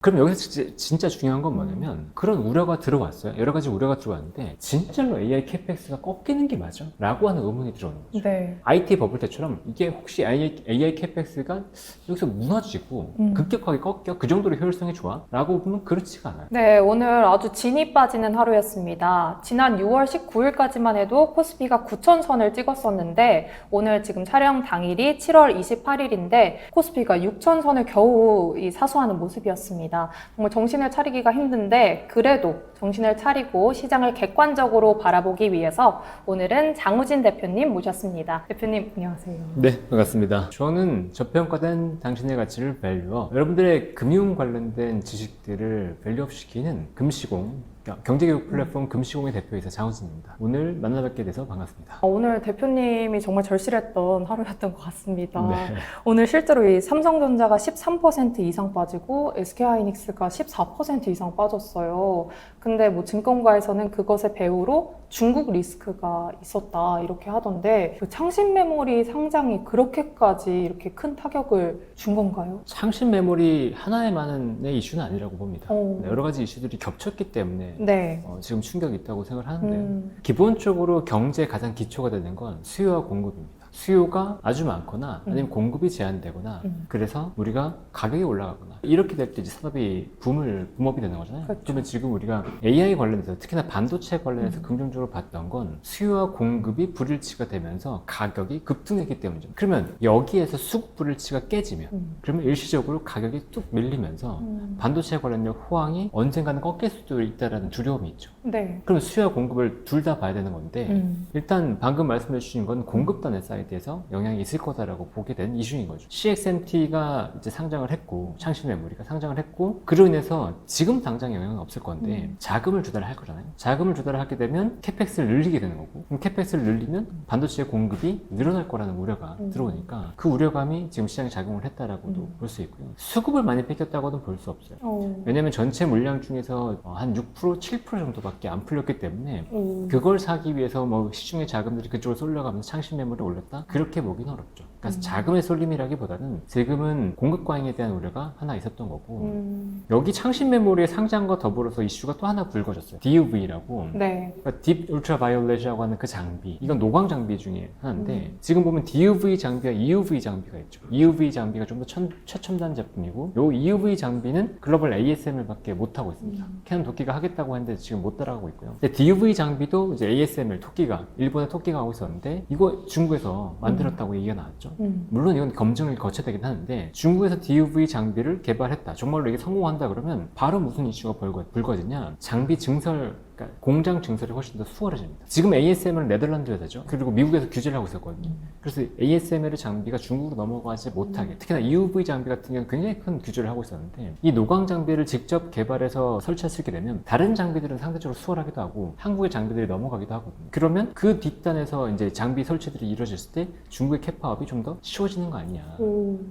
그럼 여기서 진짜 중요한 건 뭐냐면 그런 우려가 들어왔어요. 여러 가지 우려가 들어왔는데 진짜로 AI CapEx가 꺾이는 게 맞아? 라고 하는 의문이 들어오는 거죠. 네. IT 버블 때처럼 이게 혹시 AI CapEx가 여기서 무너지고 급격하게 꺾여? 그 정도로 효율성이 좋아? 라고 보면 그렇지가 않아요. 네, 오늘 아주 진이 빠지는 하루였습니다. 지난 6월 19일까지만 해도 코스피가 9,000선을 찍었었는데 오늘 지금 촬영 당일이 7월 28일인데 코스피가 6,000선을 겨우 사수하는 모습이었습니다. 정말 정신을 차리기가 힘든데 그래도 정신을 차리고 시장을 객관적으로 바라보기 위해서 오늘은 장우진 대표님 모셨습니다. 대표님 안녕하세요. 네, 반갑습니다. 저는 저평가된 당신의 가치를 밸류어, 여러분들의 금융 관련된 지식들을 밸류업시키는 금시공, 경제교육 플랫폼 금시공의 대표이사 장우진입니다. 오늘 만나뵙게 돼서 반갑습니다. 오늘 대표님이 정말 절실했던 하루였던 것 같습니다. 네. 오늘 실제로 이 삼성전자가 13% 이상 빠지고 SK하이닉스가 14% 이상 빠졌어요. 근데 뭐 증권가에서는 그것의 배후로 중국 리스크가 있었다 이렇게 하던데 그 창신 메모리 상장이 그렇게까지 이렇게 큰 타격을 준 건가요? 창신 메모리 하나의만의 이슈는 아니라고 봅니다. 어. 여러 가지 이슈들이 겹쳤기 때문에 네. 지금 충격이 있다고 생각을 하는데요. 기본적으로 경제의 가장 기초가 되는 건 수요와 공급입니다. 수요가 아주 많거나 아니면 공급이 제한되거나 그래서 우리가 가격이 올라가거나 이렇게 될 때 이제 산업이 붐업이 되는 거잖아요. 그렇죠. 그러면 지금 우리가 AI 관련해서 특히나 반도체 관련해서 긍정적으로 봤던 건 수요와 공급이 불일치가 되면서 가격이 급등했기 때문이죠. 그러면 여기에서 수급 불일치가 깨지면 그러면 일시적으로 가격이 뚝 밀리면서 반도체 관련된 호황이 언젠가는 꺾일 수도 있다는 두려움이 있죠. 네. 그러면 수요와 공급을 둘 다 봐야 되는 건데 일단 방금 말씀해 주신 건 공급단의 사이드에서 영향이 있을 거다라고 보게 된 이슈인 거죠. CXMT가 이제 상장을 했고 창신 메모리가 상장을 했고 그로 인해서 지금 당장 영향은 없을 건데 자금을 조달할 거잖아요. 자금을 조달하게 되면 캐펙스를 늘리게 되는 거고 그럼 캐펙스를 늘리면 반도체 공급이 늘어날 거라는 우려가 들어오니까 그 우려감이 지금 시장에 작용을 했다라고도 볼 수 있고요. 수급을 많이 뺏겼다고는 볼 수 없어요. 왜냐면 전체 물량 중에서 한 6%, 7% 정도밖에 안 풀렸기 때문에 그걸 사기 위해서 뭐 시중의 자금들이 그쪽으로 쏠려가면서 창신 메모리를 올렸다? 그렇게 보기는 어렵죠. 그래서 자금의 쏠림이라기보다는 지금은 공급 과잉에 대한 우려가 하나 있었던 거고 여기 창신 메모리의 상장과 더불어서 이슈가 또 하나 불거졌어요. DUV라고 네. 그러니까 딥 울트라 바이올렛이라고 하는 그 장비 이건 노광 장비 중에 하나인데 지금 보면 DUV 장비와 EUV 장비가 있죠. EUV 장비가 좀 더 최첨단 제품이고 요 EUV 장비는 글로벌 ASML 밖에 못하고 있습니다. 캐논 도끼가 하겠다고 했는데 지금 못 따라가고 있고요. 근데 DUV 장비도 이제 ASML 토끼가 일본의 토끼가 하고 있었는데 이거 중국에서 만들었다고 얘기가 나왔죠. 물론 이건 검증을 거쳐야 되긴 하는데 중국에서 DUV 장비를 개발했다. 정말로 이게 성공한다 그러면 바로 무슨 이슈가 불거지냐. 장비 증설 그러니까 공장 증설이 훨씬 더 수월해집니다. 지금 ASML은 네덜란드 회사죠. 그리고 미국에서 규제를 하고 있었거든요. 그래서 ASML의 장비가 중국으로 넘어가지 못하게 특히나 EUV 장비 같은 경우는 굉장히 큰 규제를 하고 있었는데 이 노광 장비를 직접 개발해서 설치할 수 있게 되면 다른 장비들은 상대적으로 수월하기도 하고 한국의 장비들이 넘어가기도 하거든요. 그러면 그 뒷단에서 이제 장비 설치들이 이루어졌을 때 중국의 캐파업이 좀 더 쉬워지는 거 아니냐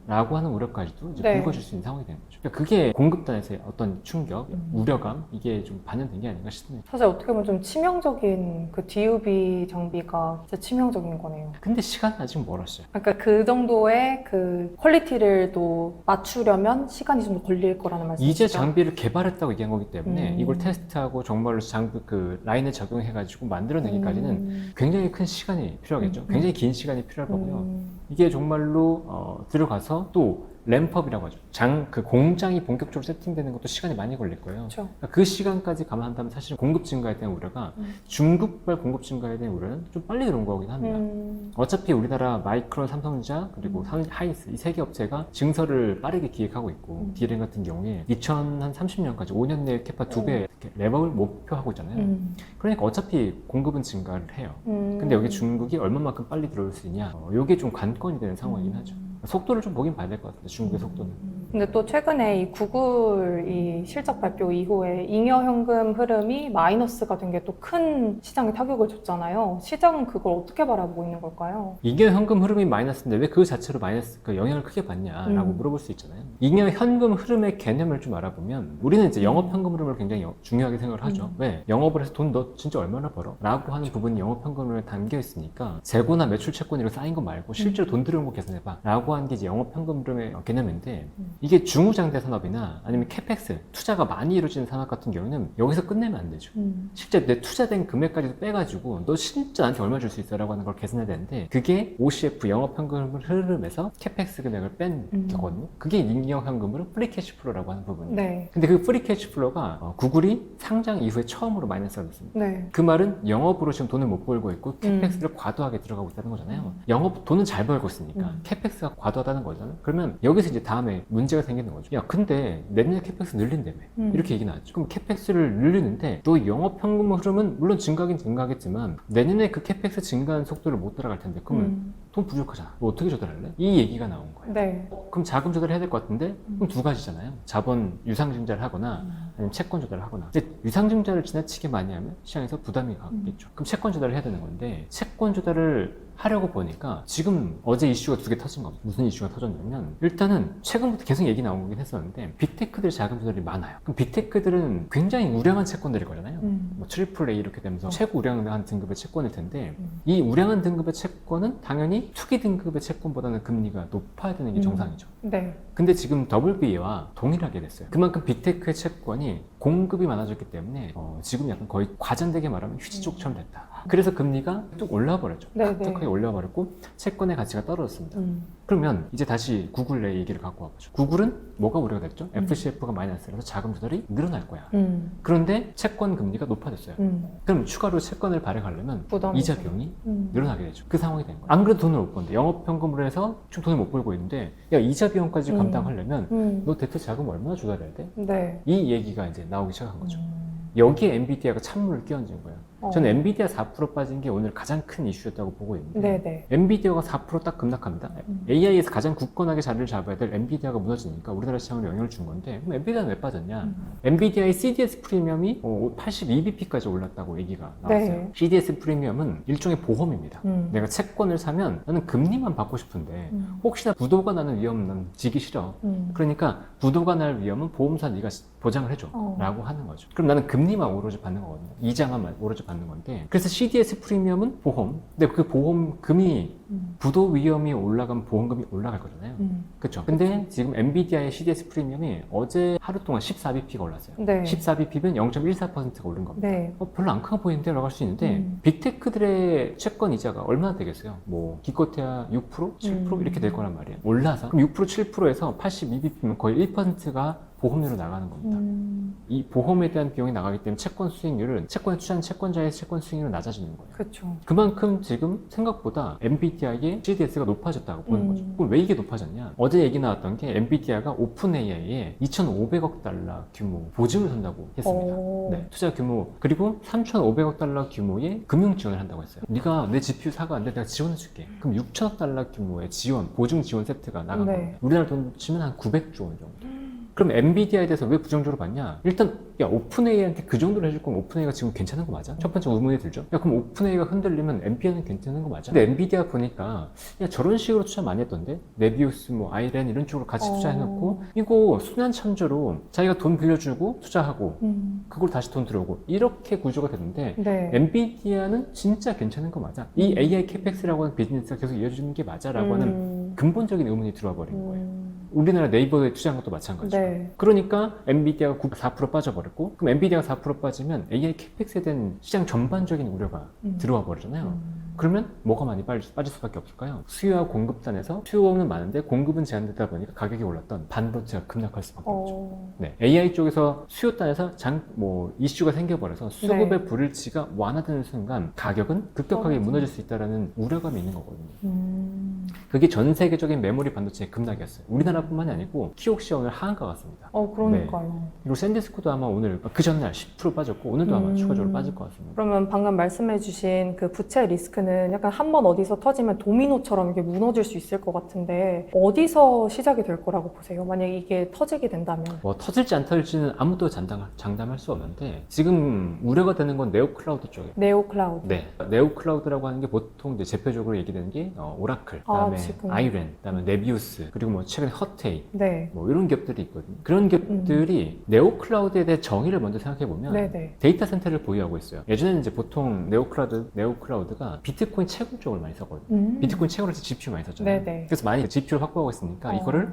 라고 하는 우려까지도 이제 네. 불거질 수 있는 상황이 되는 거죠. 그러니까 그게 공급단에서의 어떤 충격, 우려감 이게 좀 반영된 게 아닌가 싶습니다. 사실 어떻게 보면 좀 치명적인 그 DUV 장비가 진짜 치명적인 거네요. 근데 시간은 아직 멀었어요. 그러니까 그 정도의 그 퀄리티를 또 맞추려면 시간이 좀 더 걸릴 거라는 말씀이시죠? 이제 장비를 개발했다고 얘기한 거기 때문에 이걸 테스트하고 정말로 장비 그 라인에 적용해가지고 만들어내기까지는 굉장히 큰 시간이 필요하겠죠. 굉장히 긴 시간이 필요할 거고요. 이게 정말로 들어가서 또 램프업이라고 하죠. 그 공장이 본격적으로 세팅되는 것도 시간이 많이 걸릴 거예요. 그렇죠. 그러니까 그 시간까지 감안한다면 사실 공급 증가에 대한 우려가 중국발 공급 증가에 대한 우려는 좀 빨리 들어온 거긴 합니다. 어차피 우리나라 마이크론, 삼성전자 그리고 하이스 이 세 개 업체가 증설을 빠르게 기획하고 있고 디램 같은 경우에 2030년까지 5년 내에 캐파 2배 랩업을 목표하고 있잖아요. 그러니까 어차피 공급은 증가를 해요. 근데 여기 중국이 얼마만큼 빨리 들어올 수 있냐 이게 좀 관건이 되는 상황이긴 하죠. 속도를 좀 보긴 봐야 될 것 같은데 중국의 속도는. 근데 또 최근에 이 구글 이 실적 발표 이후에 잉여 현금 흐름이 마이너스가 된 게 또 큰 시장에 타격을 줬잖아요. 시장은 그걸 어떻게 바라보고 있는 걸까요? 잉여 현금 흐름이 마이너스인데 왜 그 자체로 마이너스 그 영향을 크게 받냐라고 물어볼 수 있잖아요. 잉여 현금 흐름의 개념을 좀 알아보면 우리는 이제 영업 현금 흐름을 굉장히 중요하게 생각을 하죠. 왜? 영업을 해서 돈 너 진짜 얼마나 벌어? 라고 하는 부분이 영업 현금으로 담겨 있으니까 재고나 매출 채권 이런 쌓인 거 말고 실제로 돈 들여온 거 계산해봐 라고 하는 게 이제 영업 현금 흐름의 개념인데 이게 중후장대 산업이나 아니면 캐펙스, 투자가 많이 이루어지는 산업 같은 경우는 여기서 끝내면 안 되죠. 실제 내 투자된 금액까지도 빼가지고 너 진짜 나한테 얼마 줄 수 있어? 라고 하는 걸 계산해야 되는데 그게 OCF 영업현금 흐름에서 캐펙스 금액을 뺀 거거든요. 그게 인기영현금으로 프리캐시플로라고 하는 부분이에요. 네. 근데 그 프리캐시플로가 구글이 상장 이후에 처음으로 마이너스가 됐습니다. 네. 그 말은 영업으로 지금 돈을 못 벌고 있고 캐펙스를 과도하게 들어가고 있다는 거잖아요. 영업 돈은 잘 벌고 있으니까 캐펙스가 과도하다는 거잖아요. 그러면 여기서 이제 다음에 문제가 생기는 거죠. 야 근데 내년에 캐펙스 늘린다며 이렇게 얘기 나왔죠. 그럼 캐펙스를 늘리는데 너 영업 현금 흐름은 물론 증가하긴 증가하겠지만 내년에 그 캐펙스 증가하는 속도를 못 따라갈 텐데 그러면 돈 부족하잖아. 너 어떻게 조달할래? 이 얘기가 나온 거예요. 네. 그럼 자금 조달을 해야 될 것 같은데 그럼 두 가지잖아요. 자본 유상증자를 하거나 아니면 채권 조달을 하거나. 근데 유상증자를 지나치게 많이 하면 시장에서 부담이 가겠죠. 그럼 채권 조달을 해야 되는 건데 채권 조달을 하려고 보니까 지금 어제 이슈가 두 개 터진 겁니다. 무슨 이슈가 터졌냐면 일단은 최근부터 계속 얘기 나오긴 했었는데 빅테크들 자금 조달이 많아요. 그럼 빅테크들은 굉장히 우량한 채권들일 거잖아요. 뭐 트리플 A 이렇게 되면서 최고 우량한 등급의 채권일 텐데 이 우량한 등급의 채권은 당연히 투기 등급의 채권보다는 금리가 높아야 되는 게 정상이죠. 네. 근데 지금 WB와 동일하게 됐어요. 그만큼 빅테크의 채권이 공급이 많아졌기 때문에 지금 약간 거의 과장되게 말하면 휴지족처럼 됐다. 그래서 금리가 뚝 올라버렸죠. 급격하게 올라버렸고 채권의 가치가 떨어졌습니다. 그러면 이제 다시 구글 내 얘기를 갖고 와보죠. 구글은 뭐가 우려가 됐죠? FCF가 마이너스라서 자금 조달이 늘어날 거야. 그런데 채권 금리가 높아졌어요. 그럼 추가로 채권을 발행하려면 이자 비용이 늘어나게 되죠. 그 상황이 된 거예요. 안 그래도 돈을 못 버는데 영업현금으로 해서 지금 돈을 못 벌고 있는데 야 이자 비용까지 감당하려면 너 대체 자금 얼마나 조달해야 돼? 네. 이 얘기가 이제 나오기 시작한 거죠. 여기에 엔비디아가 찬물을 끼얹은 거예요. 저는 엔비디아 4% 빠진 게 오늘 가장 큰 이슈였다고 보고 있는데 네네. 엔비디아가 4% 딱 급락합니다. AI에서 가장 굳건하게 자리를 잡아야 될 엔비디아가 무너지니까 우리나라 시장으로 영향을 준 건데 그럼 엔비디아는 왜 빠졌냐? 엔비디아의 CDS 프리미엄이 82bp까지 올랐다고 얘기가 나왔어요. 네. CDS 프리미엄은 일종의 보험입니다. 내가 채권을 사면 나는 금리만 받고 싶은데 혹시나 부도가 나는 위험은 난 지기 싫어. 그러니까 부도가 날 위험은 보험사 네가 보장을 해줘 라고 하는 거죠. 그럼 나는 금리만 오로지 받는 거거든요. 이자만 오로지 받는 건데 그래서 CDS 프리미엄은 보험. 근데 그 보험금이 부도 위험이 올라가면 보험금이 올라갈 거잖아요. 그렇죠. 근데 지금 엔비디아의 CDS 프리미엄이 어제 하루 동안 14bp가 올랐어요. 네. 14bp면 0.14%가 오른 겁니다. 네. 별로 안 커 보이는데 라고 할 수 있는데 빅테크들의 채권 이자가 얼마나 되겠어요? 뭐 기껏해야 6%? 7% 이렇게 될 거란 말이에요. 올라서 그럼 6% 7%에서 82bp면 거의 1%가 보험료로 나가는 겁니다. 이 보험에 대한 비용이 나가기 때문에 채권 수익률은 채권에 투자한 채권자의 채권 수익률은 낮아지는 거예요. 그렇죠. 그만큼 지금 생각보다 엔비디아의 CDS가 높아졌다고 보는 거죠. 그럼 왜 이게 높아졌냐? 어제 얘기 나왔던 게 엔비디아가 오픈 AI에 2,500억 달러 규모 보증을 선다고 했습니다. 네, 투자 규모 그리고 3,500억 달러 규모의 금융 지원을 한다고 했어요. 네가 내 GPU 사가 안 돼, 내가 지원해 줄게. 그럼 6천억 달러 규모의 지원, 보증 지원 세트가 나간 겁니다. 우리나라 돈 치면 한 900조 원 정도. 그럼 엔비디아에 대해서 왜 부정적으로 봤냐? 일단 야 오픈 AI한테 그 정도로 해줄 거면 오픈 AI가 지금 괜찮은 거 맞아? 첫 번째 의문이 들죠. 야 그럼 오픈 AI가 흔들리면 엔비디아는 괜찮은 거 맞아? 근데 엔비디아 보니까 야 저런 식으로 투자 많이 했던데 네비우스 뭐 아이렌 이런 쪽으로 같이 투자해놓고 이거 순환 참조로 자기가 돈 빌려주고 투자하고 그걸 다시 돈 들어오고 이렇게 구조가 되는데 네. 엔비디아는 진짜 괜찮은 거 맞아? 이 AI 캐펙스라고 하는 비즈니스가 계속 이어지는 게 맞아? 라고 하는 근본적인 의문이 들어와 버린 거예요. 우리나라 네이버에 투자한 것도 마찬가지고. 네. 그러니까 엔비디아가 4% 빠져버렸고 그럼 엔비디아가 4% 빠지면 AI 캐펙스에 대한 시장 전반적인 우려가 들어와 버리잖아요. 그러면 뭐가 많이 빠질 수밖에 없을까요? 수요와 공급단에서 수요는 많은데 공급은 제한되다 보니까 가격이 올랐던 반도체가 급락할 수밖에 없죠. 네, AI 쪽에서 수요단에서 이슈가 생겨버려서 수급의 불일치가 완화되는 순간 가격은 급격하게 무너질 수 있다는 우려감이 있는 거거든요. 그게 전 세계적인 메모리 반도체의 급락이었어요. 우리나라뿐만이 아니고 키옥시아 오늘 하한가 같습니다. 그러니까요. 네. 그리고 샌디스코도 아마 오늘 그 전날 10% 빠졌고 오늘도 아마 추가적으로 빠질 것 같습니다. 그러면 방금 말씀해주신 그 부채 리스크는 약간 한번 어디서 터지면 도미노처럼 이게 무너질 수 있을 것 같은데 어디서 시작이 될 거라고 보세요? 만약에 이게 터지게 된다면? 터질지 안 터질지는 아무도 장담할 수 없는데 지금 우려가 되는 건 네오클라우드 쪽이에요. 네오클라우드. 네, 네오클라우드라고 하는 게 보통 이제 대표적으로 얘기되는 게 오라클, 그다음에 아이렌, 그다음에 네비우스, 그리고 뭐 최근에 허테이, 네. 뭐 이런 기업들이 있거든요. 그런 기업들이 네오클라우드에 대해 정의를 먼저 생각해 보면 네네. 데이터 센터를 보유하고 있어요. 예전에는 이제 보통 네오클라우드가 비트코인 채굴 쪽을 많이 썼거든요. 비트코인 채굴할 때 GPU 많이 썼잖아요. 네네. 그래서 많이 GPU를 확보하고 있으니까 이거를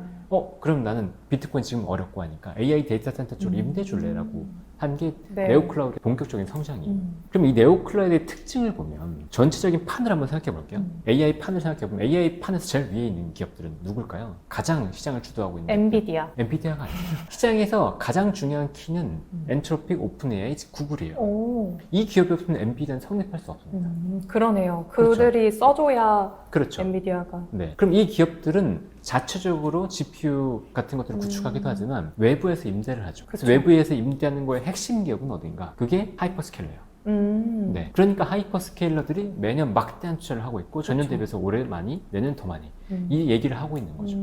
그럼 나는 비트코인 지금 어렵고 하니까 AI 데이터 센터 쪽으로 임대해줄래라고 한 게 네. 네오클라우드의 본격적인 성장이에요. 그럼 이 네오클라우드의 특징을 보면 전체적인 판을 한번 생각해 볼게요. AI 판을 생각해 보면 AI 판에서 제일 위에 있는 기업들은 누굴까요? 가장 시장을 주도하고 있는 엔비디아. 엔비디아가 아니에요. 시장에서 가장 중요한 키는 엔트로픽, 오픈 AI, 구글이에요. 오, 이 기업이 없으면 엔비디아는 성립할 수 없습니다. 그러네요. 그들이 써줘야 그렇죠. 엔비디아가. 네. 그럼 이 기업들은 자체적으로 GPU 같은 것들을 구축하기도 하지만 외부에서 임대를 하죠. 그래서 그쵸. 외부에서 임대하는 거의 핵심 기업은 어딘가? 그게 하이퍼스케일러예요. 네. 그러니까 하이퍼스케일러들이 매년 막대한 투자를 하고 있고 전년 그쵸. 대비해서 올해 많이, 내년 더 많이 이 얘기를 하고 있는 거죠.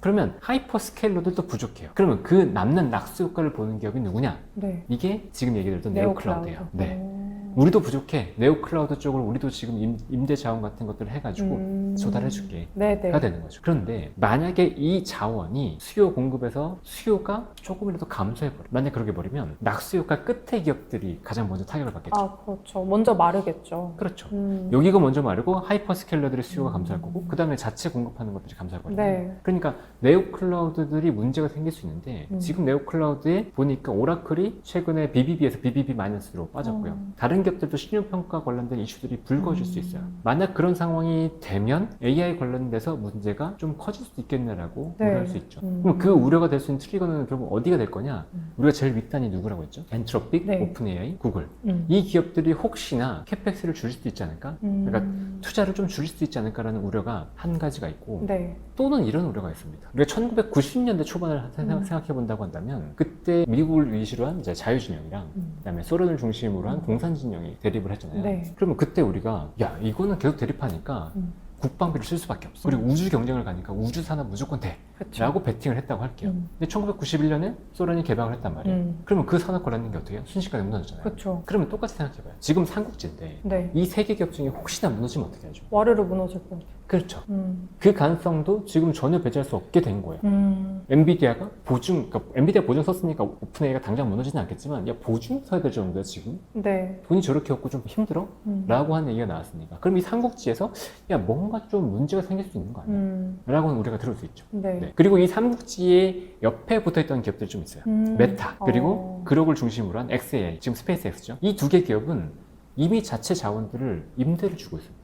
그러면 하이퍼스케일러들도 부족해요. 그러면 그 남는 낙수 효과를 보는 기업이 누구냐? 네. 이게 지금 얘기 들었던 네오클라우드예요. 네. 오. 우리도 부족해. 네오클라우드 쪽으로 우리도 지금 임대 자원 같은 것들을 해가지고 조달해줄게. 네네. 가 되는 거죠. 그런데 만약에 이 자원이 수요 공급에서 수요가 조금이라도 감소해버려. 만약 그렇게 버리면 낙수효과 끝에 기업들이 가장 먼저 타격을 받겠죠. 아, 그렇죠. 먼저 마르겠죠. 그렇죠. 음. 여기가 먼저 마르고 하이퍼스케일러들의 수요가 감소할 거고 그 다음에 자체 공급하는 것들이 감소할 거예요. 네. 그러니까 네오클라우드들이 문제가 생길 수 있는데 지금 네오클라우드에 보니까 오라클이 최근에 BBB에서 BBB-로 빠졌고요. 다른 기업들도 신용평가 관련된 이슈들이 불거질 수 있어요. 만약 그런 상황이 되면 AI 관련돼서 문제가 좀 커질 수도 있겠네라고 네. 우려할 수 있죠. 그럼 그 우려가 될 수 있는 트리거는 결국 어디가 될 거냐? 우리가 제일 윗단이 누구라고 했죠? 엔트로픽, 네. 오픈 AI, 구글. 이 기업들이 혹시나 캐펙스를 줄일 수도 있지 않을까? 그러니까 투자를 좀 줄일 수도 있지 않을까라는 우려가 한 가지가 있고 네. 또는 이런 우려가 있습니다. 우리가 1990년대 초반을 생각해 본다고 한다면 그때 미국을 위시로 한 이제 자유진영이랑 그다음에 소련을 중심으로 한 공산진영이 대립을 했잖아요. 네. 그러면 그때 우리가 야 이거는 계속 대립하니까 국방비를 쓸 수밖에 없어. 그리고 우주 경쟁을 가니까 우주 산업 무조건 돼. 그쵸. 라고 베팅을 했다고 할게요. 근데 1991년에 소련이 개방을 했단 말이에요. 그러면 그 산업 관련된 게 어떻게 해요? 순식간에 무너졌잖아요. 그렇죠. 그러면 똑같이 생각해봐요. 지금 삼국지인데 네. 이 세 개 기업 중에 혹시나 무너지면 어떻게 하죠? 와르르 무너질 것 같아요. 그렇죠. 그 가능성도 지금 전혀 배제할 수 없게 된 거예요. 엔비디아가 그러니까 엔비디아 보증 썼으니까 오픈AI가 당장 무너지진 않겠지만, 야, 보증 써야 될 정도야, 지금? 네. 돈이 저렇게 없고 좀 힘들어? 라고 하는 얘기가 나왔으니까. 그럼 이 삼국지에서, 야, 뭔가 좀 문제가 생길 수 있는 거 아니야? 라고는 우리가 들을 수 있죠. 네. 네. 그리고 이 삼국지의 옆에 붙어 있던 기업들이 좀 있어요. 메타, 그리고 그lok을 중심으로 한 XAI, 지금 스페이스X죠. 이 두 개 기업은 이미 자체 자원들을 임대를 주고 있습니다.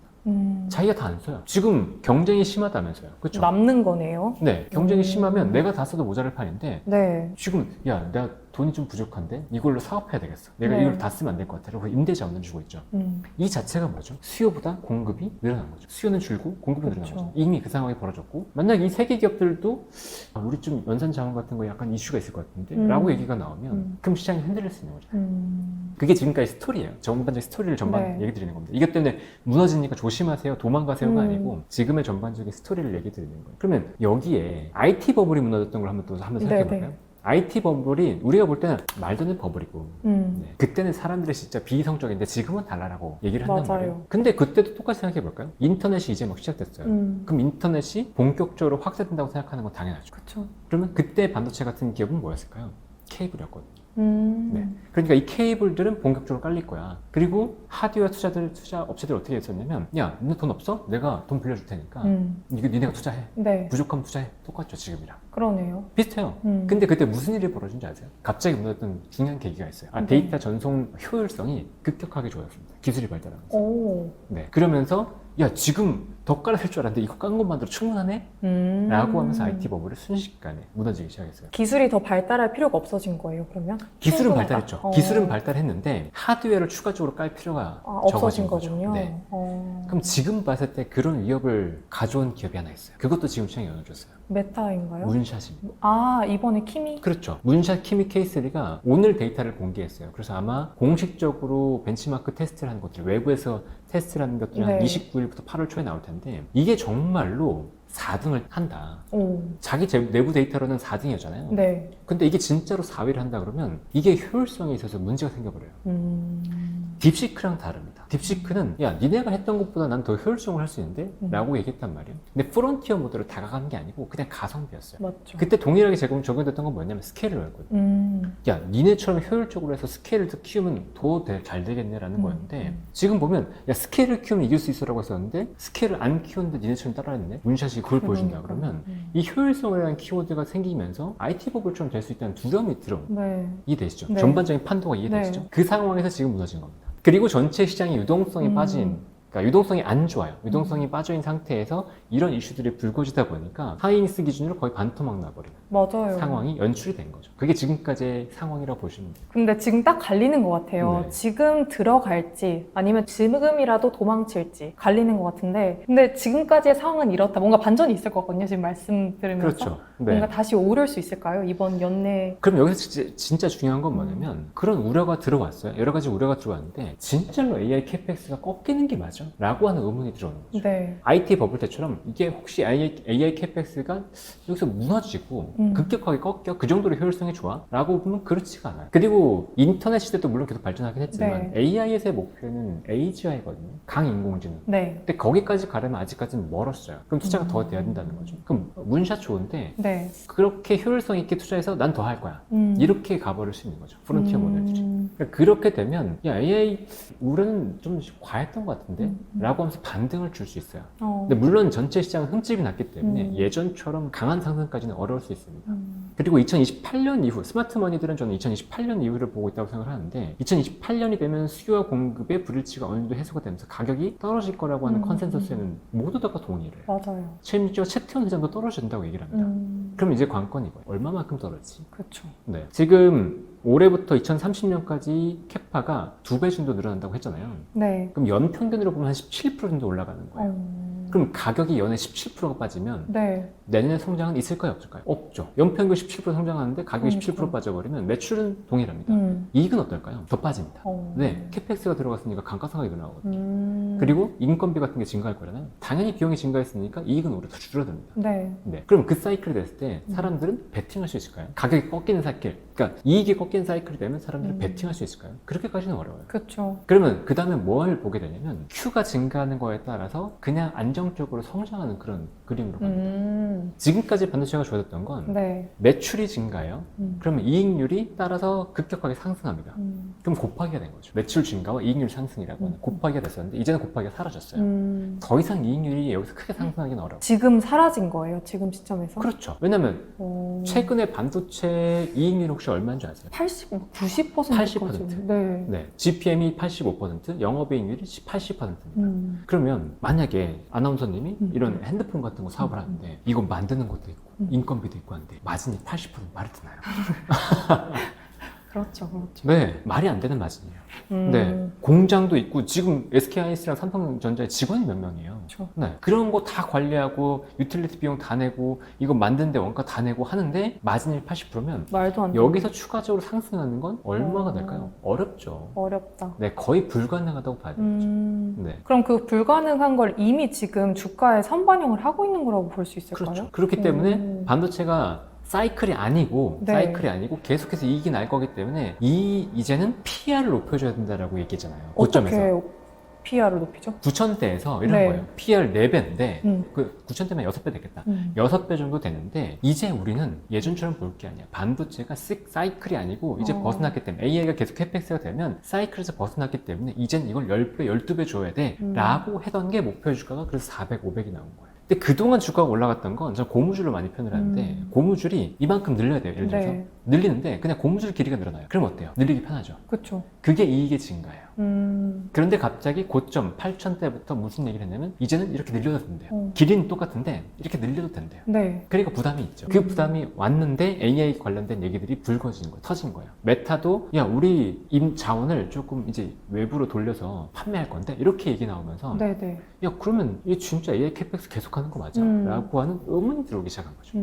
자기가 다 안 써요. 지금 경쟁이 심하다면서요. 그렇죠? 남는 거네요. 네, 경쟁이 심하면 내가 다 써도 모자랄 판인데 네. 지금 야, 내가 돈이 좀 부족한데 이걸로 사업해야 되겠어. 내가 네. 이걸 다 쓰면 안 될 것 같아. 그리고 임대 자원을 주고 있죠. 이 자체가 뭐죠? 수요보다 공급이 늘어난 거죠. 수요는 줄고 공급은 늘어난 그렇죠. 거죠. 이미 그 상황이 벌어졌고 만약 이 세 개 기업들도 아, 우리 좀 연산 자원 같은 거 약간 이슈가 있을 것 같은데 라고 얘기가 나오면 그럼 시장이 흔들릴 수 있는 거죠. 그게 지금까지 스토리예요. 전반적인 스토리를 전반 네. 얘기 드리는 겁니다. 이것 때문에 무너지니까 조심하세요, 도망가세요가 아니고 지금의 전반적인 스토리를 얘기 드리는 거예요. 그러면 여기에 IT 버블이 무너졌던 걸 한번 생각해 볼까요? 네. IT 버블이 우리가 볼 때는 말도 안 되는 버블이고 네. 그때는 사람들이 진짜 비이성적인데 지금은 달라라고 얘기를 한단 맞아요. 말이에요. 근데 그때도 똑같이 생각해 볼까요? 인터넷이 이제 막 시작됐어요. 그럼 인터넷이 본격적으로 확대된다고 생각하는 건 당연하죠. 그렇죠. 그러면 그때 반도체 같은 기업은 뭐였을까요? 케이블이었거든요. 네. 그러니까 이 케이블들은 본격적으로 깔릴 거야. 그리고 하드웨어 투자 업체들이 어떻게 했었냐면, 야, 너 돈 없어? 내가 돈 빌려줄 테니까 이거 니네가 투자해. 네. 부족하면 투자해. 똑같죠, 지금이랑. 그러네요. 비슷해요. 근데 그때 무슨 일이 벌어진지 아세요? 갑자기 무너졌던 중요한 계기가 있어요. 데이터 전송 효율성이 급격하게 좋아졌습니다. 기술이 발달하면서. 오. 네. 그러면서 야, 지금 더 깔았을 줄 알았는데 이거 깐 것만으로 충분하네? 라고 하면서 IT 버블이 순식간에 무너지기 시작했어요. 기술이 더 발달할 필요가 없어진 거예요, 그러면? 기술은 충분하다. 발달했죠. 기술은 발달했는데 하드웨어를 추가적으로 깔 필요가 없어진 적어진 거죠. 거군요. 네. 그럼 지금 봤을 때 그런 위협을 가져온 기업이 하나 있어요. 그것도 지금 시장에 영향을 줬어요. 메타인가요? 문샷입니다. 아, 이번에 키미? 그렇죠. 문샷 키미 K3가 오늘 데이터를 공개했어요. 그래서 아마 공식적으로 벤치마크 테스트를 하는 것들, 외부에서 테스트를 하는 것들이 한 네. 29일부터 8월 초에 나올 텐데 이게 정말로 4등을 한다. 오. 자기 내부 데이터로는 4등이었잖아요. 네. 근데 이게 진짜로 4위를 한다 그러면 이게 효율성에 있어서 문제가 생겨버려요. 딥시크랑 다릅니다. 딥시크는 야, 니네가 했던 것보다 난 더 효율성을 할 수 있는데? 라고 얘기했단 말이에요. 근데 프론티어 모드로 다가가는 게 아니고 그냥 가성비였어요. 맞죠. 그때 동일하게 적용됐던 건 뭐냐면 스케일러였거든요. 야, 니네처럼 효율적으로 해서 스케일을 더 키우면 더 잘 되겠네라는 거였는데 지금 보면 야, 스케일을 키우면 이길 수 있어라고 했었는데 스케일을 안 키우는데 니네처럼 따라했네? 문샷이 그걸 보여준다 그러면 이 효율성이라는 키워드가 생기면서 IT 버블처럼 될 수 있다는 두려움이 들어온 네. 이해되시죠? 네. 전반적인 판도가 이해되시죠? 네. 그 상황에서 지금 무너진 겁니다. 그리고 전체 시장의 유동성이 빠진, 그러니까 유동성이 안 좋아요. 유동성이 빠져있는 상태에서 이런 이슈들이 불거지다 보니까 하이닉스 기준으로 거의 반토막 나버리는 맞아요. 상황이 연출이 된 거죠. 그게 지금까지의 상황이라고 보시면 돼요. 근데 지금 딱 갈리는 것 같아요. 네. 지금 들어갈지 아니면 지금이라도 도망칠지 갈리는 것 같은데 근데 지금까지의 상황은 이렇다. 뭔가 반전이 있을 것 같거든요. 지금 말씀 들으면서. 그렇죠. 네. 뭔가 다시 오를 수 있을까요? 이번 연내. 그럼 여기서 진짜 중요한 건 뭐냐면 그런 우려가 들어왔어요. 여러 가지 우려가 들어왔는데 진짜로 AI CapEx가 꺾이는 게 맞아? 라고 하는 의문이 들어오는 거죠. 네. IT 버블 때처럼 이게 혹시 AI CapEx가 여기서 무너지고 급격하게 꺾여? 그 정도로 효율성이 좋아? 라고 보면 그렇지가 않아요. 그리고 인터넷 시대도 물론 계속 발전하긴 했지만 AI에서의 목표는 AGI거든요. 강인공지능. 네. 근데 거기까지 가려면 아직까지는 멀었어요. 그럼 투자가 더 돼야 된다는 거죠. 그럼 문샷 좋은데 네. 그렇게 효율성 있게 투자해서 난 더 할 거야. 이렇게 가버릴 수 있는 거죠. 프론티어 모델들이. 그러니까 그렇게 되면 야 AI 우려는 좀 과했던 것 같은데? 라고 하면서 반등을 줄 수 있어요. 근데 물론 전체 시장은 흠집이 났기 때문에 예전처럼 강한 상승까지는 어려울 수 있습니다. 그리고 2028년 이후 스마트 머니들은 저는 2028년 이후를 보고 있다고 생각을 하는데 2028년이 되면 수요와 공급의 불일치가 어느 정도 해소가 되면서 가격이 떨어질 거라고 하는 컨센서스에는 모두 다가 동의를 해요. 맞아요. 심지어 채태원 회장도 떨어진다고 얘기를 합니다. 그럼 이제 관건이 거예요. 얼마만큼 떨어지지? 그렇죠. 네. 지금 올해부터 2030년까지 캐파가 2배 정도 늘어난다고 했잖아요. 네. 그럼 연 평균으로 보면 한 17% 정도 올라가는 거예요. 그럼 가격이 연에 17%가 빠지면 네. 내년에 성장은 있을까요? 없을까요? 없죠. 연평균 17% 성장하는데 가격이 17% 그러니까. 빠져버리면 매출은 동일합니다. 이익은 어떨까요? 더 빠집니다. 네, 캐펙스가 들어갔으니까 감가상각이 나오거든요. 그리고 인건비 같은 게 증가할 거잖아요. 당연히 비용이 증가했으니까 이익은 오히려 더 줄어듭니다. 네. 네. 그럼 그 사이클이 됐을 때 사람들은 베팅할 수 있을까요? 가격이 꺾이는 사이클, 그러니까 이익이 꺾이는 사이클이 되면 사람들은 베팅할 수 있을까요? 그렇게까지는 어려워요. 그렇죠. 그러면 그 다음에 뭘 보게 되냐면 Q가 증가하는 거에 따라서 그냥 안정적으로 성장하는 그런 그림으로 갑니다. 지금까지 반도체가 좋아졌던 건 네. 매출이 증가해요. 그러면 이익률이 따라서 급격하게 상승합니다. 그럼 곱하기가 된 거죠. 매출 증가와 이익률 상승이라고 하는 곱하기가 됐었는데 이제는 곱하기가 사라졌어요. 더 이상 이익률이 여기서 크게 상승하기는 어려워요. 지금 사라진 거예요? 지금 시점에서? 그렇죠. 왜냐면 최근에 반도체 이익률이 혹시 얼마인 줄 아세요? 90%? 80%. 네. 네. GPM이 85%, 영업이익률이 80%입니다. 그러면 만약에 아나운서님이 이런 핸드폰 같은 거 사업을 하는데 이거 만드는 것도 있고 인건비도 있고 한데 마진이 80% 말이 되나요? 그렇죠, 그렇죠. 네, 말이 안 되는 마진이에요. 네, 공장도 있고 지금 SK하이닉스랑 삼성전자의 직원이 몇 명이에요. 그렇죠. 네, 그런 거 다 관리하고 유틸리티 비용 다 내고 이거 만드는데 원가 다 내고 하는데 마진이 80%면 말도 안 돼. 여기서 추가적으로 상승하는 건 얼마가 될까요? 어렵죠. 어렵다. 네, 거의 불가능하다고 봐야 되는 거죠. 네. 그럼 그 불가능한 걸 이미 지금 주가에 선반영을 하고 있는 거라고 볼 수 있을까요? 그렇죠. 그렇기 때문에 반도체가 사이클이 아니고 계속해서 이익이 날 거기 때문에 이제는 PR을 높여줘야 된다라고 얘기했잖아요. 고점에서. 어떻게 PR을 높이죠? 9,000대에서 이런 네. 거예요. PR 4배인데 그 9,000대면 6배 되겠다. 6배 정도 되는데 이제 우리는 예전처럼 볼 게 아니야. 반도체가 사이클이 아니고 이제 벗어났기 때문에 AI가 계속 캐펙스가 되면 사이클에서 벗어났기 때문에 이젠 이걸 10배, 12배 줘야 돼 라고 했던 게 목표 주가가 그래서 400, 500이 나온 거예요. 근데 그동안 주가가 올라갔던 건 전 고무줄로 많이 표현을 하는데 고무줄이 이만큼 늘려야 돼요. 예를 들어서 네. 늘리는데 그냥 고무줄 길이가 늘어나요. 그럼 어때요? 늘리기 편하죠. 그렇죠. 그게 이익의 증가예요. 그런데 갑자기 고점 8,000대부터 무슨 얘기를 했냐면 이제는 이렇게 늘려도 된대요. 길이는 똑같은데 이렇게 늘려도 된대요. 네. 그러니까 부담이 있죠. 그 부담이 왔는데 AI 관련된 얘기들이 불거진 거예요. 터진 거예요. 메타도 야 우리 임 자원을 조금 이제 외부로 돌려서 판매할 건데 이렇게 얘기 나오면서 네네. 야 그러면 이게 진짜 AI 캐펙스 계속하는 거 맞아? 라고 하는 의문이 들어오기 시작한 거죠.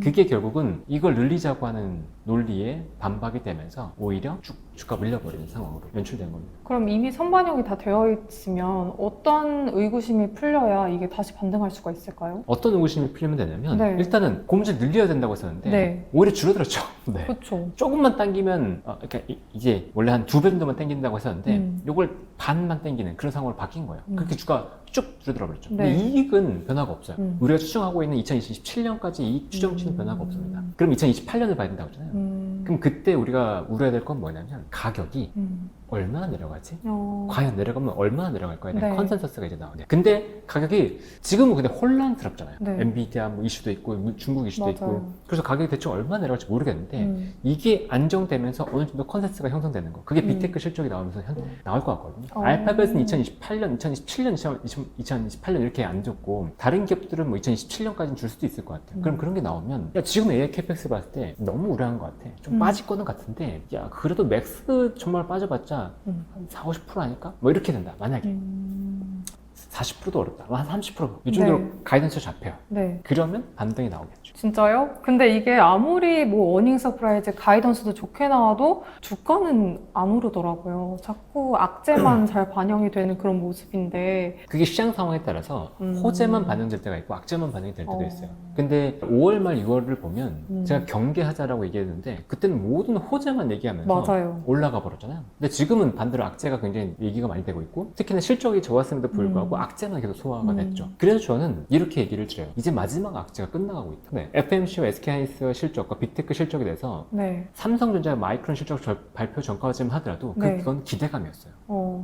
그게 결국은 이걸 늘리자고 하는 논리에 반박이 되면서 오히려 쭉 주가 밀려버리는 상황으로 연출된 겁니다. 그럼 이미 선반영이 다 되어 있으면 어떤 의구심이 풀려야 이게 다시 반등할 수가 있을까요? 어떤 의구심이 풀리면 되냐면 네. 일단은 고무줄 늘려야 된다고 했었는데 네. 오히려 줄어들었죠. 네. 그렇죠. 조금만 당기면 그러니까 이제 원래 한 2배 정도만 당긴다고 했었는데 이걸 반만 당기는 그런 상황으로 바뀐 거예요. 그렇게 주가 쭉 줄어들어 버렸죠. 네. 근데 이익은 변화가 없어요. 우리가 추정하고 있는 2027년까지 이익 추정치는 변화가 없습니다. 그럼 2028년을 봐야 된다고 했잖아요. 그럼 그때 우리가 우려해야 될 건 뭐냐면 가격이 얼마나 내려가지? 어. 과연 내려가면 얼마나 내려갈 거에 대한 네. 컨센서스가 이제 나오네. 근데 가격이 지금은 근데 혼란스럽잖아요. 네. 엔비디아 뭐 이슈도 있고 중국 이슈도 맞아요. 있고 그래서 가격이 대충 얼마나 내려갈지 모르겠는데 이게 안정되면서 어느 정도 컨센서스가 형성되는 거. 그게 빅테크 실적이 나오면서 나올 것 같거든요. 어. 알파벳은 2028년, 2017년, 2028년 이렇게 안 좋고 다른 기업들은 뭐 2027년까지는 줄 수도 있을 것 같아요. 그럼 그런 게 나오면 야 지금 AI 캐펙스 봤을 때 너무 우려한 것 같아. 좀 빠질 거는 같은데 야 그래도 맥스 정말 빠져봤자 한 40, 50% 아닐까? 뭐 이렇게 된다. 만약에 40%도 어렵다. 한 30%이 정도로 네. 가이던스 잡혀요. 네. 그러면 반등이 나오겠죠. 진짜요? 근데 이게 아무리 뭐 어닝 서프라이즈 가이던스도 좋게 나와도 주가는 안 오르더라고요. 자꾸 악재만 잘 반영이 되는 그런 모습인데. 그게 시장 상황에 따라서 호재만 반영될 때가 있고 악재만 반영이 될 때도 어. 있어요. 근데 5월 말 6월을 보면 제가 경계하자라고 얘기했는데 그때는 모든 호재만 얘기하면서 맞아요. 올라가 버렸잖아요. 근데 지금은 반대로 악재가 굉장히 얘기가 많이 되고 있고 특히나 실적이 좋았음에도 불구하고 악재만 계속 소화가 됐죠. 그래서 저는 이렇게 얘기를 드려요. 이제 마지막 악재가 끝나가고 있다. 네. FMC와 SK하이닉스 실적과 빅테크 실적에 대해서 네. 삼성전자 마이크론 실적 발표 전까지만 하더라도 네. 그건 기대감이었어요.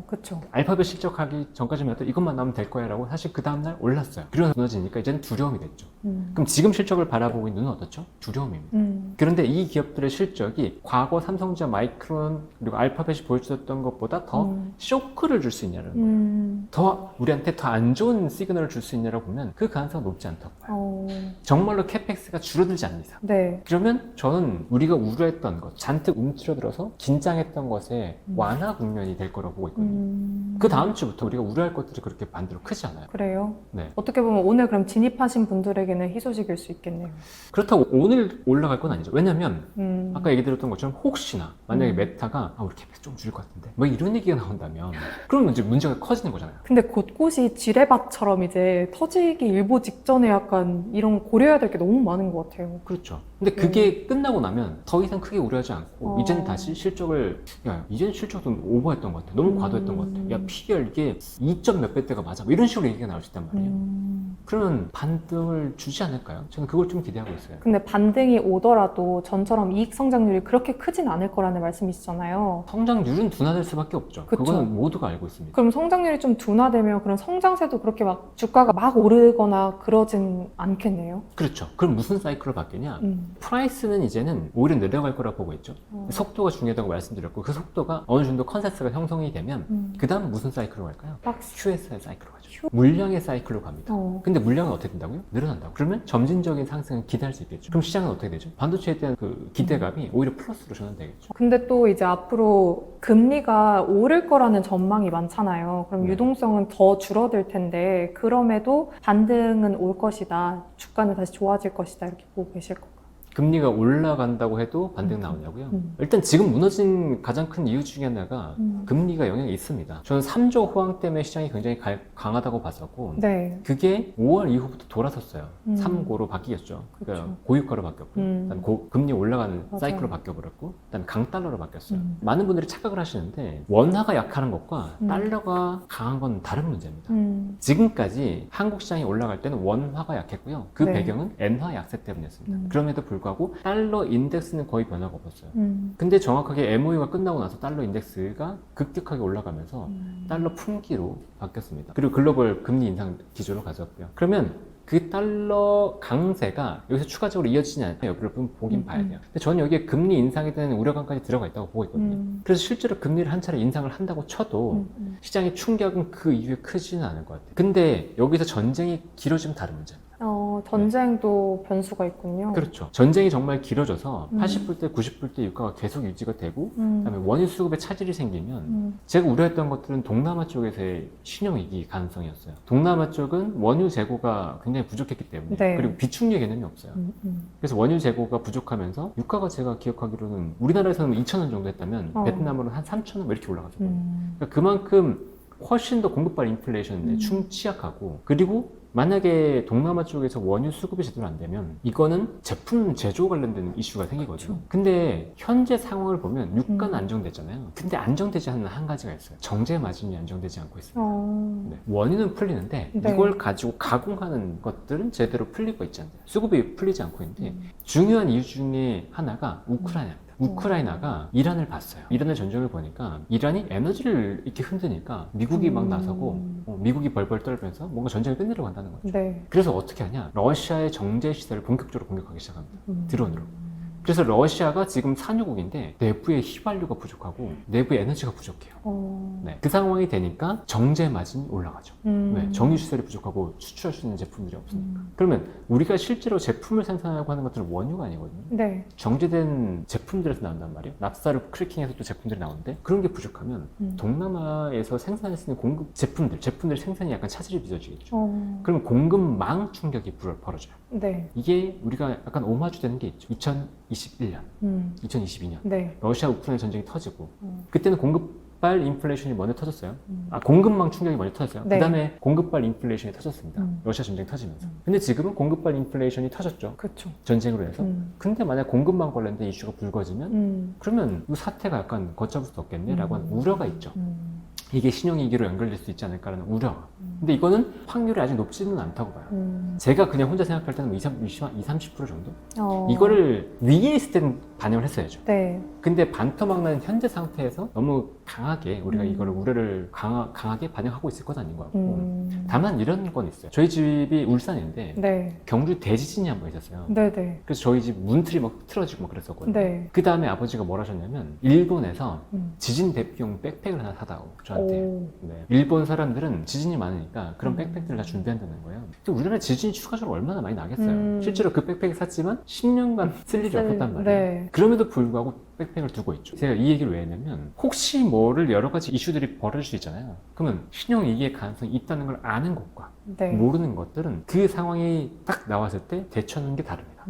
그쵸. 알파벳 실적하기 전까지만 해도 이것만 나오면 될 거야 라고 사실 그 다음날 올랐어요. 그래서 무너지니까 이제는 두려움이 됐죠. 그럼 지금 실적을 바라보고 있는 눈은 어떻죠? 두려움입니다. 그런데 이 기업들의 실적이 과거 삼성전자 마이크론 그리고 알파벳이 보여주었던 것보다 더 쇼크를 줄 수 있냐는 거예요. 더 우리한테 더 안 좋은 시그널을 줄 수 있냐라고 보면 그 가능성은 높지 않다고 봐요. 정말로 캐펙스가 줄어들지 않는 이상. 네. 그러면 저는 우리가 우려했던 것, 잔뜩 움츠러들어서 긴장했던 것에 완화 국면이 될 거라고 보고 있거든요. 그 다음 주부터 우리가 우려할 것들이 그렇게 반대로 크지 않아요. 그래요? 네. 어떻게 보면 오늘 그럼 진입하신 분들에게는 희소식일 수 있겠네요. 그렇다고 오늘 올라갈 건 아니죠. 왜냐면 아까 얘기 드렸던 것처럼 혹시나 만약에 메타가 우리 캐펙스 좀 줄일 것 같은데 뭐 이런 얘기가 나온다면 그러면 이제 문제가 커지는 거잖아요. 근데 곳곳이 지뢰밭처럼 이제 터지기 일보 직전에 약간 이런 고려해야 될 게 너무 많은 것 같아요. 그렇죠. 근데 그게 끝나고 나면 더 이상 크게 우려하지 않고 어. 이제는 다시 실적을 이제는 실적 좀 오버했던 것 같아. 너무 과도했던 것 같아. 야 PER 이게 2점 몇 배 대가 맞아. 뭐 이런 식으로 얘기가 나올 수 있단 말이에요. 그러면 반등을 주지 않을까요? 저는 그걸 좀 기대하고 있어요. 근데 반등이 오더라도 전처럼 이익 성장률이 그렇게 크진 않을 거라는 말씀이시잖아요. 성장률은 둔화될 수밖에 없죠. 그쵸. 그거는 모두가 알고 있습니다. 그럼 성장률이 좀 둔화되면 그런 성장세도 그렇게 막 주가가 막 오르거나 그러진 않겠네요. 그렇죠. 그럼 무슨 사이클로 바뀌냐? 프라이스는 이제는 오히려 내려갈 거라고 보고 있죠. 속도가 중요하다고 말씀드렸고 그 속도가 어느 정도 컨센서스가 형성이 되면 그 다음 무슨 사이클로 갈까요? QS의 사이클로 가죠. 물량의 사이클로 갑니다. 근데 물량은 어떻게 된다고요? 늘어난다고. 그러면 점진적인 상승을 기대할 수 있겠죠. 그럼 시장은 어떻게 되죠? 반도체에 대한 그 기대감이 오히려 플러스로 전환되겠죠. 근데 또 이제 앞으로 금리가 오를 거라는 전망이 많잖아요. 그럼 네. 유동성은 더 줄어들 텐데 그럼에도 반등은 올 것이다. 주가는 다시 좋아질 것이다. 이렇게 보고 계실 건가요? 금리가 올라간다고 해도 반등 나오냐고요? 일단 지금 무너진 가장 큰 이유 중에 하나가 금리가 영향이 있습니다. 저는 3조 호황 때문에 시장이 굉장히 강하다고 봤었고 네. 그게 5월 이후부터 돌아섰어요. 3고로 바뀌었죠. 그러니까 그렇죠. 고유가로 바뀌었고요. 그다음에 금리 올라가는 맞아요. 사이클로 바뀌어버렸고 그다음에 강달러로 바뀌었어요. 많은 분들이 착각을 하시는데 원화가 약하는 것과 달러가 강한 건 다른 문제입니다. 지금까지 한국 시장이 올라갈 때는 원화가 약했고요. 그 네. 배경은 엔화 약세 때문이었습니다. 그럼에도 불구하고 달러 인덱스는 거의 변화가 없었어요. 음. 근데 정확하게 MOU가 끝나고 나서 달러 인덱스가 급격하게 올라가면서 달러 품귀로 바뀌었습니다. 그리고 글로벌 금리 인상 기조로 가져왔고요. 그러면 그 달러 강세가 여기서 추가적으로 이어지지 않을까 여부를 보긴 봐야 돼요. 근데 저는 여기에 금리 인상에 대한 우려감까지 들어가 있다고 보고 있거든요. 그래서 실제로 금리를 한 차례 인상을 한다고 쳐도 시장의 충격은 그 이후에 크지는 않을 것 같아요. 근데 여기서 전쟁이 길어지면 다른 문제입니다. 전쟁도 변수가 있군요. 그렇죠. 전쟁이 정말 길어져서 80불대, 90불대 유가가 계속 유지가 되고 그다음에 원유 수급에 차질이 생기면 제가 우려했던 것들은 동남아 쪽에서의 신용위기 가능성이었어요. 동남아 쪽은 원유 재고가 굉장히 부족했기 때문에 네. 그리고 비축유의 개념이 없어요. 그래서 원유 재고가 부족하면서 유가가 제가 기억하기로는 우리나라에서는 2,000원 정도 했다면 베트남으로는 한 3,000원 이렇게 올라가죠. 그러니까 그만큼 훨씬 더 공급발 인플레이션에 취약하고 그리고 만약에 동남아 쪽에서 원유 수급이 제대로 안 되면 이거는 제품 제조 관련된 이슈가 생기거든요. 그렇죠. 근데 현재 상황을 보면 유가는 안정됐잖아요. 근데 안정되지 않는 한 가지가 있어요. 정제 마진이 안정되지 않고 있습니다. 네. 원유는 풀리는데 네. 이걸 가지고 가공하는 것들은 제대로 풀리고 있지 않아요. 수급이 풀리지 않고 있는데 중요한 이유 중에 하나가 우크라이나입니다. 우크라이나가 이란을 봤어요. 이란의 전쟁을 보니까 이란이 에너지를 이렇게 흔드니까 미국이 막 나서고 미국이 벌벌 떨면서 뭔가 전쟁을 끝내려고 한다는 거죠. 네. 그래서 어떻게 하냐? 러시아의 정제 시설을 본격적으로 공격하기 시작합니다. 드론으로. 그래서 러시아가 지금 산유국인데 내부의 휘발유가 부족하고 내부의 에너지가 부족해요. 네. 그 상황이 되니까 정제 마진이 올라가죠. 네. 정유 시설이 부족하고 수출할 수 있는 제품들이 없으니까. 그러면 우리가 실제로 제품을 생산하려고 하는 것들은 원유가 아니거든요. 네. 정제된 제품들에서 나온단 말이에요. 납사를 크래킹해서 또 제품들이 나오는데 그런 게 부족하면 동남아에서 생산할 수 있는 공급 제품들 생산이 약간 차질이 빚어지겠죠. 그러면 공급망 충격이 벌어져요. 네. 이게 우리가 약간 오마주 되는 게 있죠. 2021년, 2022년 네. 러시아 우크라이나 전쟁이 터지고 그때는 공급발 인플레이션이 먼저 터졌어요. 공급망 충격이 먼저 터졌어요. 네. 그 다음에 공급발 인플레이션이 터졌습니다. 러시아 전쟁 터지면서. 근데 지금은 공급발 인플레이션이 터졌죠. 그렇죠. 전쟁으로 해서. 근데 만약 공급망 관련된 이슈가 불거지면 그러면 이 사태가 약간 걷잡을 수 없겠네라고 하는 우려가 있죠. 이게 신용위기로 연결될 수 있지 않을까라는 우려가. 근데 이거는 확률이 아직 높지는 않다고 봐요. 제가 그냥 혼자 생각할 때는 20-30% 정도? 이거를 위에 있을 때는 반영을 했어야죠. 네. 근데 반토막 난 현재 상태에서 너무 강하게 우리가 이거를 우려를 강하게 반영하고 있을 건 아닌 것 같고 다만 이런 건 있어요. 저희 집이 울산인데 네. 경주 대지진이 한 번 있었어요. 네네. 그래서 저희 집 문틀이 막 틀어지고 막 그랬었거든요. 네. 그 다음에 아버지가 뭘 하셨냐면 일본에서 지진 대피용 백팩을 하나 사다오 저한테. 오. 네. 일본 사람들은 지진이 많으니까 그런 백팩들을 다 준비한다는 거예요. 근데 우리나라 지진이 추가적으로 얼마나 많이 나겠어요. 실제로 그 백팩을 샀지만 10년간 쓸 일이 없었단 말이에요. 네. 그럼에도 불구하고 백팩을 두고 있죠. 제가 이 얘기를 왜 했냐면 혹시 뭐를 여러 가지 이슈들이 벌어질 수 있잖아요. 그러면 신용위기의 가능성이 있다는 걸 아는 것과 네. 모르는 것들은 그 상황이 딱 나왔을 때 대처하는 게 다릅니다.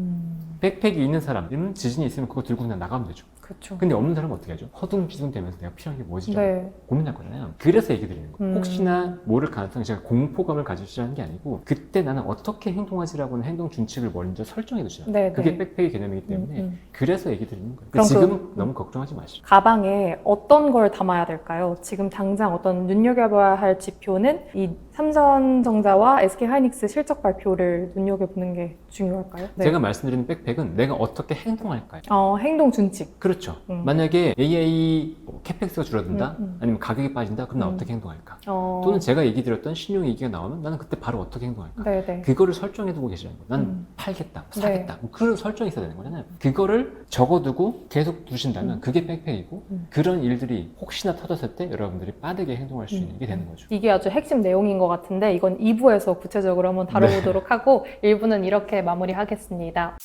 백팩이 있는 사람들은 지진이 있으면 그거 들고 그냥 나가면 되죠. 그렇죠. 근데 없는 사람은 어떻게 하죠? 허둥지둥 되면서 내가 필요한 게 뭐지? 네. 고민할 거잖아요. 그래서 얘기 드리는 거예요. 혹시나 모를 가능성이 제가 공포감을 가지시라는 게 아니고 그때 나는 어떻게 행동하지라고 하는 행동 준칙을 먼저 설정해 두시라. 네, 그게 네. 백팩의 개념이기 때문에 그래서 얘기 드리는 거예요. 그럼 지금 너무 걱정하지 마시고. 가방에 어떤 걸 담아야 될까요? 지금 당장 어떤 눈여겨봐야 할 지표는 이 삼성전자와 SK하이닉스 실적 발표를 눈여겨보는 게 중요할까요? 네. 제가 말씀드리는 백팩은 내가 어떻게 행동할까요? 행동 준칙. 그렇죠. 만약에 AI 캐펙스가 줄어든다? 아니면 가격이 빠진다? 그럼 나 어떻게 행동할까? 또는 제가 얘기 드렸던 신용위기가 나오면 나는 그때 바로 어떻게 행동할까? 네네. 그거를 설정해두고 계시는 거예요. 나는 팔겠다, 사겠다. 그런 설정이 있어야 되는 거잖아요. 그거를 적어두고 계속 두신다면 그게 백팩이고 그런 일들이 혹시나 터졌을 때 여러분들이 빠르게 행동할 수 있는 게 되는 거죠. 이게 아주 핵심 내용인 것 같은데 이건 2부에서 구체적으로 한번 다뤄보도록 하고 1부는 이렇게 마무리하겠습니다.